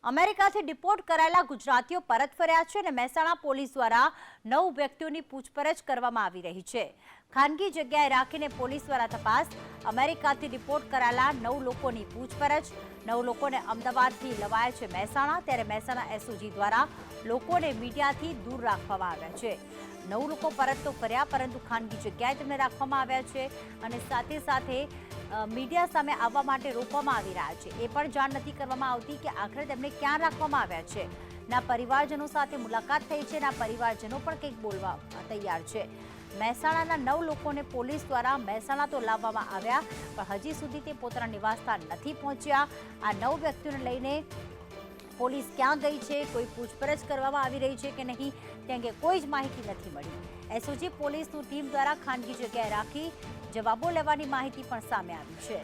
અમેરિકાથી ડિપોર્ટ કરાયેલા ગુજરાતીઓ પરત ફર્યા છે અને મહેસાણા પોલીસ દ્વારા 9 વ્યક્તિઓની પૂછપરછ કરવામાં આવી રહી છે। ખાનગી જગ્યાએ રાખીને પોલીસ દ્વારા તપાસ। અમેરિકાથી ડિપોર્ટ કરાયેલા 9 લોકોની પૂછપરછ। 9 લોકોને અમદાવાદથી લવાયા છે મહેસાણા, ત્યારે મહેસાણા એસઓજી દ્વારા લોકોને મીડિયાથી દૂર રાખવામાં આવ્યા છે। 9 લોકો પરત તો ફર્યા, પરંતુ ખાનગી જગ્યાએ તેમને રાખવામાં આવ્યા છે અને સાથે સાથે મીડિયા સામે આવવા માટે રોકવામાં આવી રહ્યા છે। એ પણ જાણ નથી કરવામાં આવતી કે આખરે તેમને ક્યાં રાખવામાં આવ્યા છે। ના પરિવારજનો સાથે મુલાકાત થઈ છે, ના પરિવારજનો પણ કંઈક બોલવા તૈયાર છે। મહેસાણાના 9 લોકોને પોલીસ દ્વારા મહેસાણા તો લાવવામાં આવ્યા, પણ હજી સુધી તે પોતાના નિવાસસ્થાન નથી પહોંચ્યા। આ 9 વ્યક્તિઓને લઈને પોલીસ ક્યાં ગઈ છે, કોઈ પૂછપરછ કરવામાં આવી રહી છે કે નહીં, તે અંગે કોઈ જ માહિતી નથી મળી। એસઓજી પોલીસની ટીમ દ્વારા ખાનગી જગ્યાએ રાખી જવાબો લેવાની માહિતી પણ સામે આવી છે।